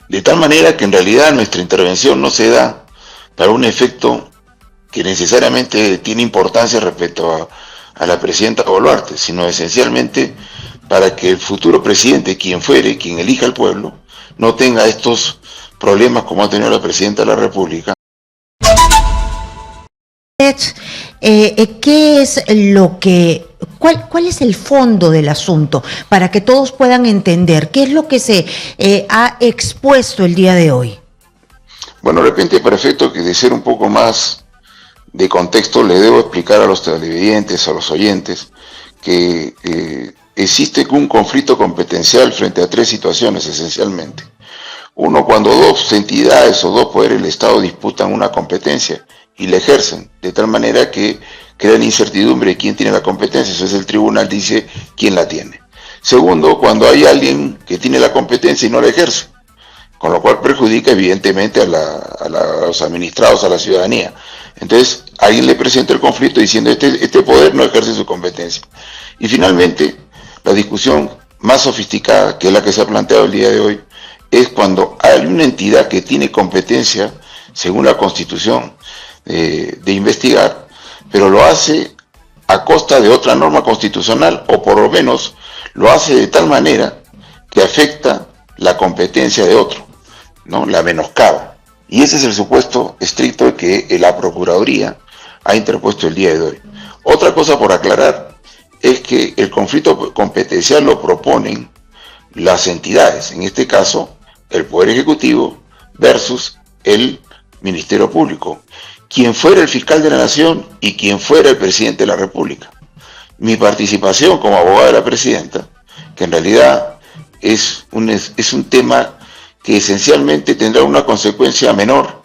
De tal manera que en realidad nuestra intervención no se da para un efecto que necesariamente tiene importancia respecto a la presidenta Boluarte, sino esencialmente para que el futuro presidente, quien fuere, quien elija al pueblo, no tenga estos problemas como ha tenido la presidenta de la República. ¿Qué es lo que, cuál es el fondo del asunto para que todos puedan entender qué es lo que se ha expuesto el día de hoy? Bueno, de repente, para efecto que de ser un poco más de contexto, le debo explicar a los televidentes, a los oyentes, que existe un conflicto competencial frente a tres situaciones esencialmente. Uno, cuando dos entidades o dos poderes del Estado disputan una competencia y la ejercen, de tal manera que crean incertidumbre de quién tiene la competencia, eso es el tribunal dice quién la tiene. Segundo, cuando hay alguien que tiene la competencia y no la ejerce, con lo cual perjudica evidentemente a los administrados, a la ciudadanía. Entonces, alguien le presenta el conflicto diciendo este poder no ejerce su competencia. Y finalmente, la discusión más sofisticada, que es la que se ha planteado el día de hoy, es cuando hay una entidad que tiene competencia, según la Constitución, de investigar, pero lo hace a costa de otra norma constitucional, o por lo menos lo hace de tal manera que afecta la competencia de otro, ¿no? La menoscaba. Y ese es el supuesto estricto que la Procuraduría ha interpuesto el día de hoy. Otra cosa por aclarar es que el conflicto competencial lo proponen las entidades, en este caso el Poder Ejecutivo versus el Ministerio Público, quien fuera el fiscal de la Nación y quien fuera el presidente de la República. Mi participación como abogada de la presidenta, que en realidad es un tema que esencialmente tendrá una consecuencia menor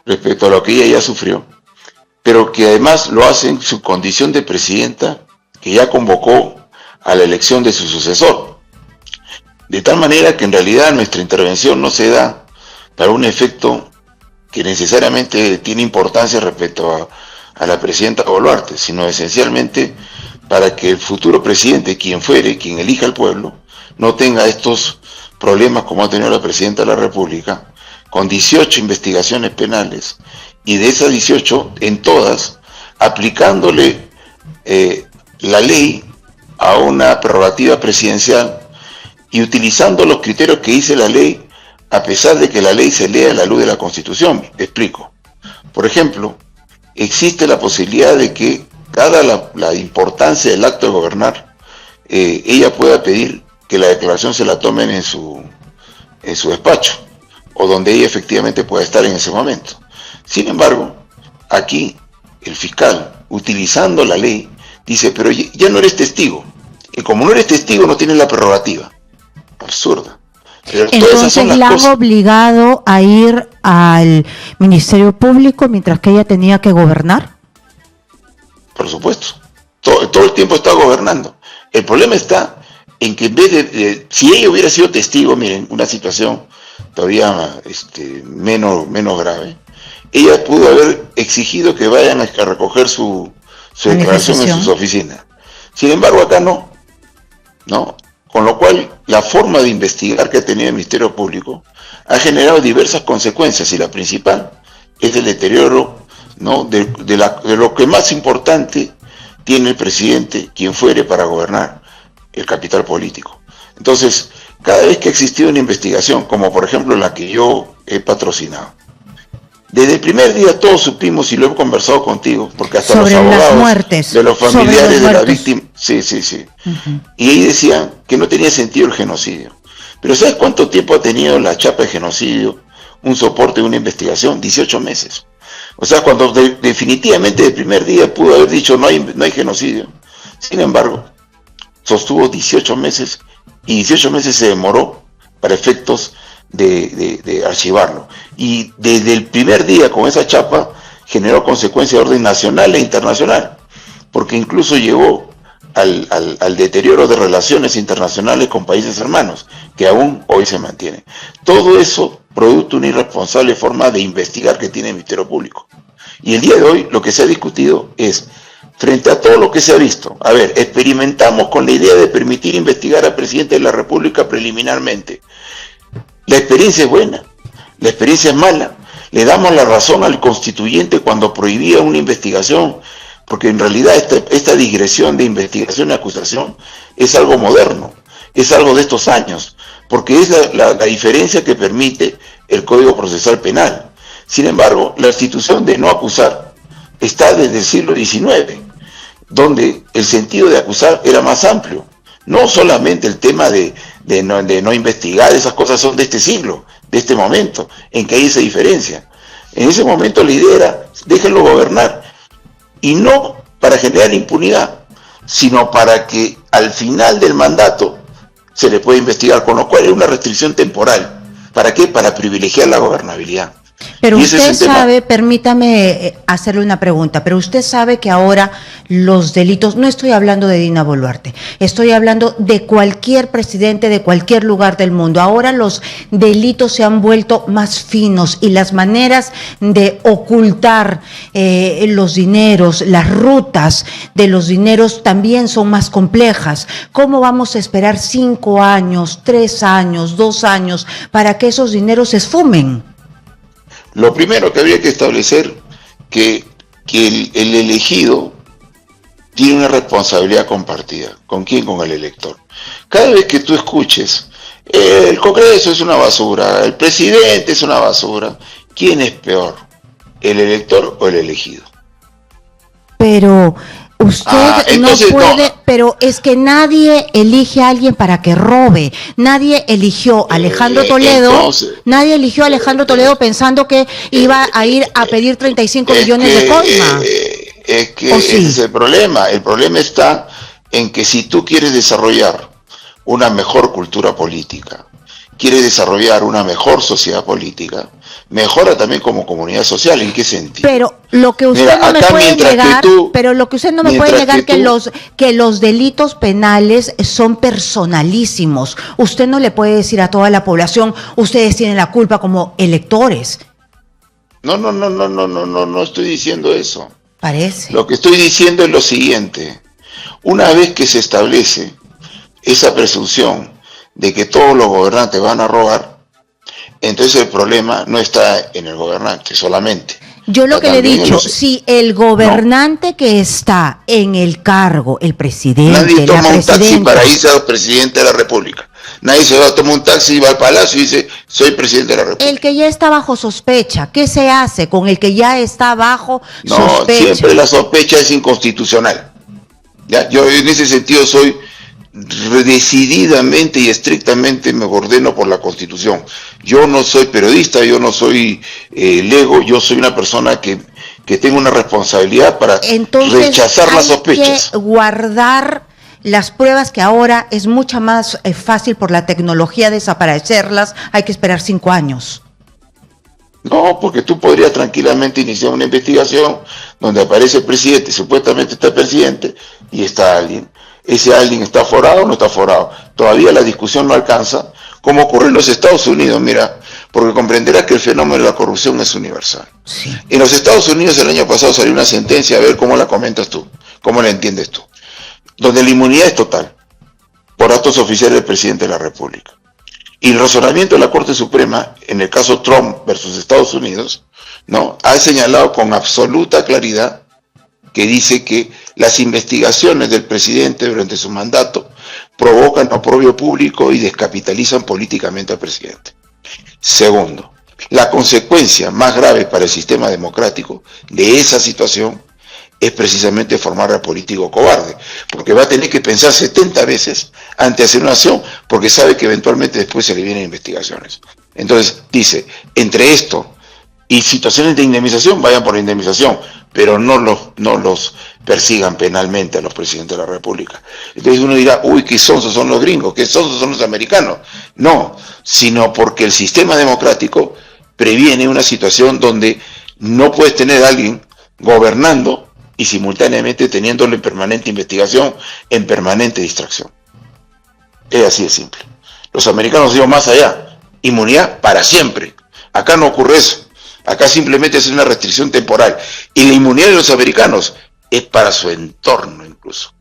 respecto a lo que ella ya sufrió, pero que además lo hace en su condición de presidenta, que ya convocó a la elección de su sucesor. De tal manera que en realidad nuestra intervención no se da para un efecto que necesariamente tiene importancia respecto a la presidenta Boluarte, sino esencialmente para que el futuro presidente, quien fuere, quien elija al pueblo, no tenga estos problemas como ha tenido la presidenta de la República, con 18 investigaciones penales, y de esas 18, en todas, aplicándole la ley a una prerrogativa presidencial y utilizando los criterios que dice la ley, a pesar de que la ley se lea a la luz de la Constitución. Te explico. Por ejemplo, existe la posibilidad de que, dada la importancia del acto de gobernar, ella pueda pedir que la declaración se la tomen en su despacho, o donde ella efectivamente pueda estar en ese momento. Sin embargo, aquí el fiscal, utilizando la ley, dice, pero ya no eres testigo, y como no eres testigo no tienes la prerrogativa. Absurda. Pero entonces la han obligado a ir al Ministerio Público mientras que ella tenía que gobernar. Por supuesto, todo el tiempo está gobernando. El problema está en que en vez de si ella hubiera sido testigo, miren, una situación todavía menos grave, ella pudo haber exigido que vayan a recoger su declaración en sus oficinas. Sin embargo, acá no. Con lo cual, la forma de investigar que ha tenido el Ministerio Público ha generado diversas consecuencias, y la principal es el deterioro, ¿no?, de lo que más importante tiene el presidente, quien fuere, para gobernar: el capital político. Entonces, cada vez que ha existido una investigación, como por ejemplo la que yo he patrocinado, desde el primer día todos supimos, y lo he conversado contigo, porque hasta sobre los abogados muertes, de los familiares de la víctima, sí. Uh-huh. Y ahí decían que no tenía sentido el genocidio. Pero ¿sabes cuánto tiempo ha tenido la chapa de genocidio, un soporte de una investigación? 18 meses. O sea, cuando definitivamente el primer día pudo haber dicho no hay genocidio. Sin embargo, sostuvo 18 meses, y 18 meses se demoró para efectos de archivarlo. Y desde el primer día con esa chapa generó consecuencias de orden nacional e internacional, porque incluso llevó al deterioro de relaciones internacionales con países hermanos, que aún hoy se mantiene. Todo eso producto de una irresponsable forma de investigar que tiene el Ministerio Público. Y el día de hoy lo que se ha discutido es, frente a todo lo que se ha visto, a ver, experimentamos con la idea de permitir investigar al presidente de la República preliminarmente. La experiencia es buena, la experiencia es mala. Le damos la razón al constituyente cuando prohibía una investigación, porque en realidad esta digresión de investigación y acusación es algo moderno, es algo de estos años, porque es la diferencia que permite el Código Procesal Penal. Sin embargo, la institución de no acusar está desde el siglo XIX, donde el sentido de acusar era más amplio. No solamente el tema de no investigar, esas cosas son de este siglo, de este momento, en que hay esa diferencia. En ese momento la idea era, déjenlo gobernar, y no para generar impunidad, sino para que al final del mandato se le pueda investigar, con lo cual era una restricción temporal. ¿Para qué? Para privilegiar la gobernabilidad. Pero usted sabe, permítame hacerle una pregunta, pero usted sabe que ahora los delitos, no estoy hablando de Dina Boluarte, estoy hablando de cualquier presidente de cualquier lugar del mundo, ahora los delitos se han vuelto más finos y las maneras de ocultar los dineros, las rutas de los dineros también son más complejas. ¿Cómo vamos a esperar 5 años, 3 años, 2 años para que esos dineros se esfumen? Lo primero que habría que establecer que el elegido tiene una responsabilidad compartida. ¿Con quién? Con el elector. Cada vez que tú escuches, el Congreso es una basura, el presidente es una basura, ¿quién es peor? ¿El elector o el elegido? Pero usted no puede, no. Pero es que nadie elige a alguien para que robe. Nadie eligió a Alejandro Toledo, nadie eligió a Alejandro Toledo pensando que iba a ir a pedir 35 millones de coima. Es que ese es el problema. El problema está en que si tú quieres desarrollar una mejor cultura política, quieres desarrollar una mejor sociedad política, mejora también como comunidad social. ¿En qué sentido? Pero lo que usted no me puede negar, que los delitos penales son personalísimos. Usted no le puede decir a toda la población, ustedes tienen la culpa como electores. No estoy diciendo eso. Parece. Lo que estoy diciendo es lo siguiente. Una vez que se establece esa presunción de que todos los gobernantes van a robar, entonces el problema no está en el gobernante solamente. Yo lo que le he dicho, si el gobernante que está en el cargo, el presidente, nadie toma un taxi para irse a presidente de la República. Nadie se va a tomar un taxi y va al palacio y dice, soy presidente de la República. El que ya está bajo sospecha, ¿qué se hace con el que ya está bajo sospecha? No, siempre la sospecha es inconstitucional. ¿Ya? Yo en ese sentido soy decididamente y estrictamente me ordeno por la Constitución. Yo no soy periodista, yo no soy lego, yo soy una persona que tengo una responsabilidad para rechazar las sospechas. Que guardar las pruebas, que ahora es mucho más fácil por la tecnología desaparecerlas, hay que esperar 5 años. No, porque tú podrías tranquilamente iniciar una investigación donde aparece el presidente, supuestamente está el presidente y está alguien. ¿Ese alguien está aforado o no está aforado? Todavía la discusión no alcanza, como ocurre en los Estados Unidos, mira, porque comprenderás que el fenómeno de la corrupción es universal. Sí. En los Estados Unidos el año pasado salió una sentencia, a ver cómo la comentas tú, cómo la entiendes tú, donde la inmunidad es total, por actos oficiales del presidente de la República. Y el razonamiento de la Corte Suprema, en el caso Trump versus Estados Unidos, ¿no?, ha señalado con absoluta claridad que dice que las investigaciones del presidente durante su mandato provocan oprobio público y descapitalizan políticamente al presidente. Segundo, la consecuencia más grave para el sistema democrático de esa situación es precisamente formar al político cobarde, porque va a tener que pensar 70 veces antes de hacer una acción, porque sabe que eventualmente después se le vienen investigaciones. Entonces, dice, entre esto y situaciones de indemnización, vayan por la indemnización, pero no los persigan penalmente a los presidentes de la República. Entonces uno dirá, uy, qué sonsos son los gringos, qué sonsos son los americanos. No, sino porque el sistema democrático previene una situación donde no puedes tener a alguien gobernando y simultáneamente teniéndolo en permanente investigación, en permanente distracción. Es así de simple. Los americanos iban más allá, inmunidad para siempre. Acá no ocurre eso. Acá simplemente es una restricción temporal. Y la inmunidad de los americanos es para su entorno incluso.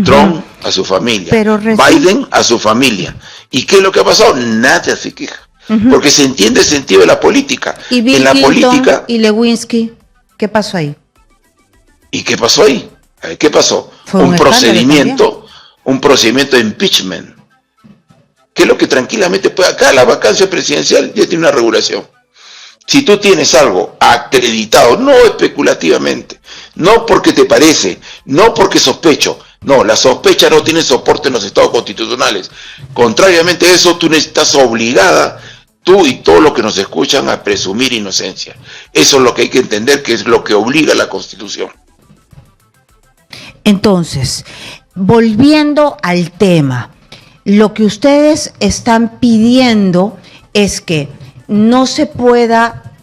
Trump a su familia, Biden a su familia. ¿Y qué es lo que ha pasado? Nada se queja. porque se entiende el sentido de la política. ¿Y Bill en la Clinton política, y Lewinsky? ¿Qué pasó ahí? ¿Y qué pasó ahí? ¿Qué pasó? Fue un procedimiento de impeachment. Que es lo que tranquilamente puede. Acá la vacancia presidencial ya tiene una regulación. Si tú tienes algo acreditado, no especulativamente, no porque te parece, no porque sospecho, no, la sospecha no tiene soporte en los estados constitucionales. Contrariamente a eso, tú estás obligada, tú y todos los que nos escuchan, a presumir inocencia. Eso es lo que hay que entender, que es lo que obliga la Constitución. Entonces, volviendo al tema, lo que ustedes están pidiendo es que no se pueda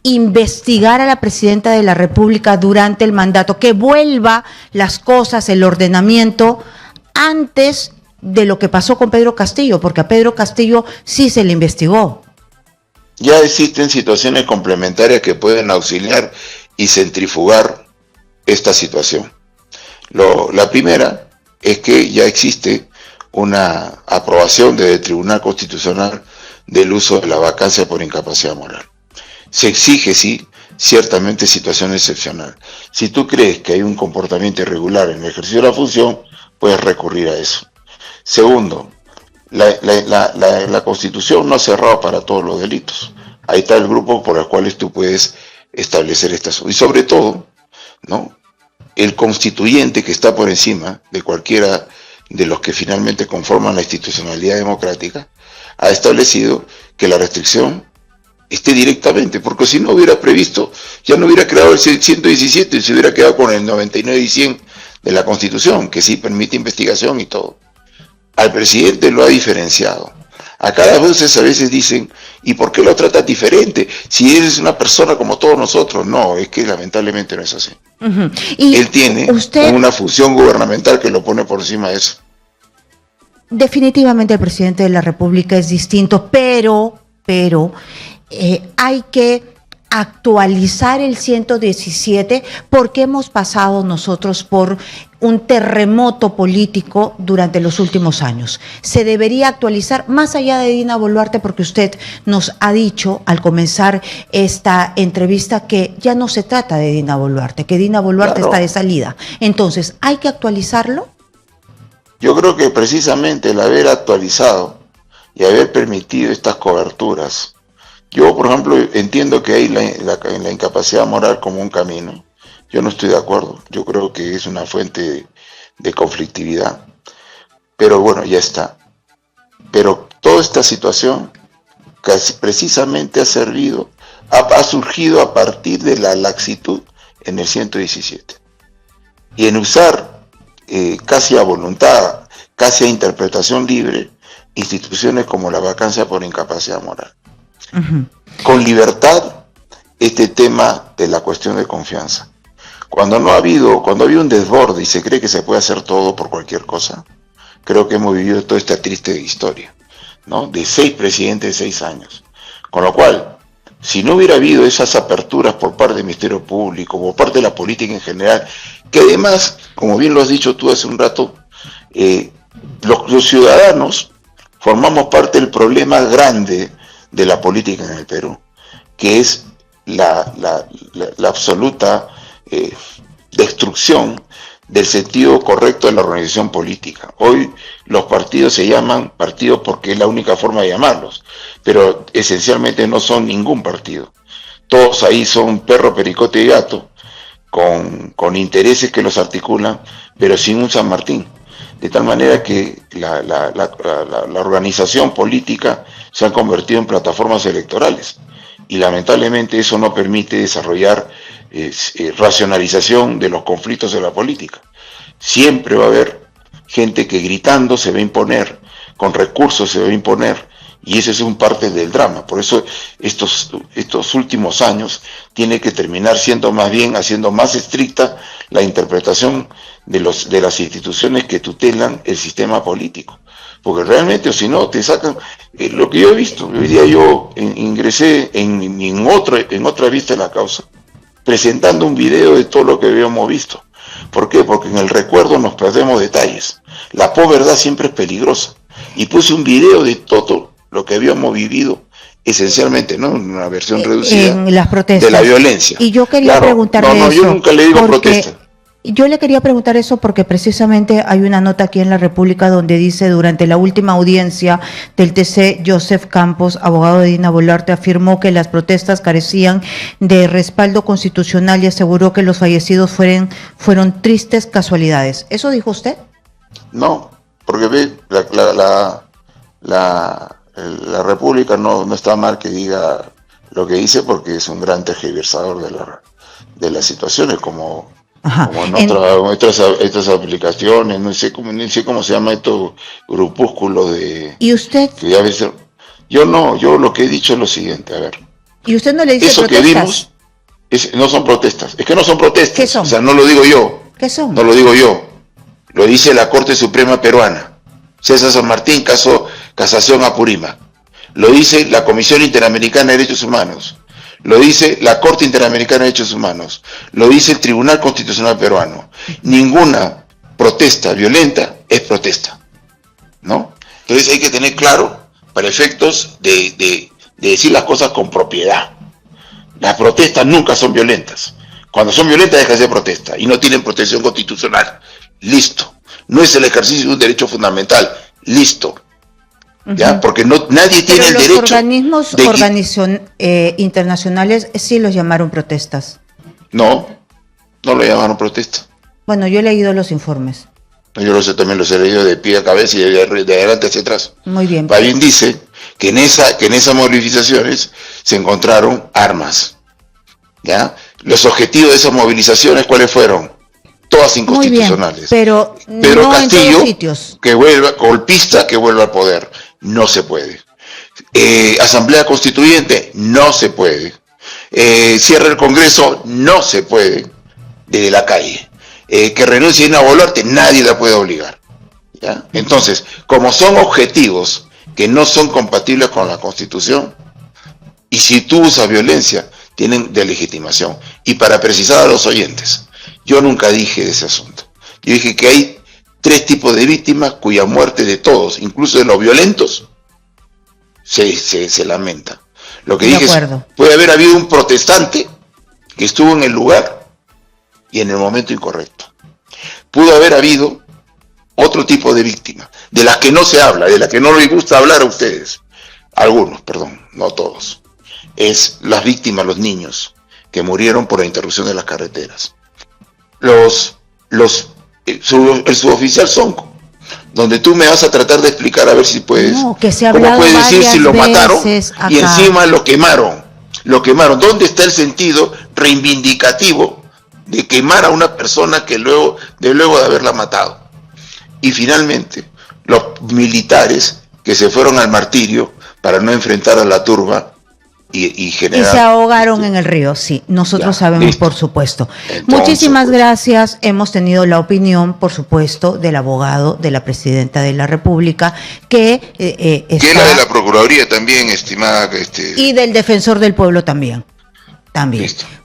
investigar a la presidenta de la República durante el mandato, que vuelva las cosas, el ordenamiento, antes de lo que pasó con Pedro Castillo, porque a Pedro Castillo sí se le investigó. Ya existen situaciones complementarias que pueden auxiliar y centrifugar esta situación. La primera es que ya existe una aprobación del Tribunal Constitucional del uso de la vacancia por incapacidad moral. Se exige, sí, ciertamente situación excepcional. Si tú crees que hay un comportamiento irregular en el ejercicio de la función, puedes recurrir a eso. Segundo, la Constitución no ha cerrado para todos los delitos. Ahí está el grupo por el cual tú puedes establecer estas. Y sobre todo, ¿no?, el constituyente que está por encima de cualquiera de los que finalmente conforman la institucionalidad democrática, ha establecido que la restricción esté directamente, porque si no hubiera previsto, ya no hubiera creado el 117 y se hubiera quedado con el 99 y 100 de la Constitución, que sí permite investigación y todo. Al presidente lo ha diferenciado. A cada veces a veces dicen, ¿y por qué lo tratas diferente? Si eres una persona como todos nosotros. No, es que lamentablemente no es así. Y él tiene una función gubernamental que lo pone por encima de eso. Definitivamente el presidente de la República es distinto, pero hay que actualizar el 117 porque hemos pasado nosotros por un terremoto político durante los últimos años. Se debería actualizar más allá de Dina Boluarte, porque usted nos ha dicho al comenzar esta entrevista que ya no se trata de Dina Boluarte, que Dina Boluarte está de salida. Entonces, ¿hay que actualizarlo? Yo creo que precisamente el haber actualizado y haber permitido estas coberturas. Yo, por ejemplo, entiendo que hay la incapacidad moral como un camino. Yo no estoy de acuerdo. Yo creo que es una fuente de conflictividad. Pero bueno, ya está. Pero toda esta situación casi precisamente ha surgido a partir de la laxitud en el 117. Y en usar casi a voluntad, casi a interpretación libre, instituciones como la vacancia por incapacidad moral. Con libertad, este tema de la cuestión de confianza. Cuando ha habido un desborde y se cree que se puede hacer todo por cualquier cosa, creo que hemos vivido toda esta triste historia, ¿no?, de 6 presidentes de 6 años. Con lo cual, si no hubiera habido esas aperturas por parte del Ministerio Público, por parte de la política en general, que además, como bien lo has dicho tú hace un rato, los ciudadanos formamos parte del problema grande de la política en el Perú, que es la absoluta destrucción del sentido correcto de la organización política. Hoy los partidos se llaman partidos porque es la única forma de llamarlos, pero esencialmente no son ningún partido. Todos ahí son perro, pericote y gato, con intereses que los articulan, pero sin un San Martín. De tal manera que la organización política se ha convertido en plataformas electorales y lamentablemente eso no permite desarrollar racionalización de los conflictos de la política. Siempre va a haber gente que gritando se va a imponer, con recursos se va a imponer, y ese es un parte del drama. Por eso estos últimos años tiene que terminar siendo más bien, haciendo más estricta la interpretación de las instituciones que tutelan el sistema político. Porque realmente, o si no, te sacan lo que yo he visto. Hoy día yo ingresé en otra vista de la causa, presentando un video de todo lo que habíamos visto. ¿Por qué? Porque en el recuerdo nos perdemos detalles. La posverdad siempre es peligrosa. Y puse un video de todo lo que habíamos vivido esencialmente, ¿no? Una versión reducida en las protestas de la violencia. Y yo quería preguntarle yo eso, nunca le digo porque protesta. yo le quería preguntar eso porque precisamente hay una nota aquí en La República donde dice: durante la última audiencia del TC, Joseph Campos, abogado de Dina Boluarte, afirmó que las protestas carecían de respaldo constitucional y aseguró que los fallecidos fueron tristes casualidades. ¿Eso dijo usted? No, porque ve, la República no está mal que diga lo que dice, porque es un gran tergiversador de las situaciones, como en otras aplicaciones, no sé cómo se llama estos grupúsculos de... ¿Y usted? Que a veces, yo lo que he dicho es lo siguiente, a ver. ¿Y usted no le dice eso protestas? Que vimos, no son protestas, es que no son protestas. ¿Qué son? O sea, no lo digo yo. ¿Qué son? No lo digo yo, lo dice la Corte Suprema Peruana, César San Martín, caso Casación Apurímac. Lo dice la Comisión Interamericana de Derechos Humanos. Lo dice la Corte Interamericana de Derechos Humanos. Lo dice el Tribunal Constitucional Peruano. Ninguna protesta violenta es protesta, ¿no? Entonces hay que tener claro, para efectos de decir las cosas con propiedad. Las protestas nunca son violentas. Cuando son violentas deja de ser protesta y no tienen protección constitucional. Listo. No es el ejercicio de un derecho fundamental. Listo. ¿Ya? Porque nadie tiene el derecho. Los organismos internacionales sí los llamaron protestas. No lo llamaron protesta. Bueno, yo he leído los informes. Yo también los he leído de pie a cabeza y de adelante hacia atrás. Muy bien. Bien dice que en esas movilizaciones se encontraron armas. ¿Ya? Los objetivos de esas movilizaciones, ¿cuáles fueron? Todas inconstitucionales. Muy bien, pero no Castillo, en todos sitios. Golpista, que vuelva al poder. No se puede. Asamblea Constituyente, no se puede. Cierre el Congreso, no se puede. Desde la calle. Que renuncie a Dina Boluarte, nadie la puede obligar. ¿Ya? Entonces, como son objetivos que no son compatibles con la Constitución, y si tú usas violencia, tienen delegitimación. Y para precisar a los oyentes, yo nunca dije de ese asunto. Yo dije que hay 3 tipos de víctimas cuya muerte de todos, incluso de los violentos, se lamenta. Lo que dije es, puede haber habido un protestante que estuvo en el lugar y en el momento incorrecto. Pudo haber habido otro tipo de víctima, de las que no se habla, de las que no les gusta hablar a ustedes. Algunos, perdón, no todos. Es las víctimas, los niños, que murieron por la interrupción de las carreteras. El suboficial Sonco, donde tú me vas a tratar de explicar a ver si puedes. No, que se ha ¿cómo puedes decir si lo mataron acá, y encima lo quemaron? Lo quemaron. ¿Dónde está el sentido reivindicativo de quemar a una persona que luego de haberla matado? Y finalmente, los militares que se fueron al martirio para no enfrentar a la turba y generar... Y se ahogaron en el río, sí, nosotros sabemos, listo. Por supuesto. Entonces, muchísimas gracias. Hemos tenido la opinión, por supuesto, del abogado de la Presidenta de la República, que es la de la Procuraduría también, estimada... Y del Defensor del Pueblo también. Listo.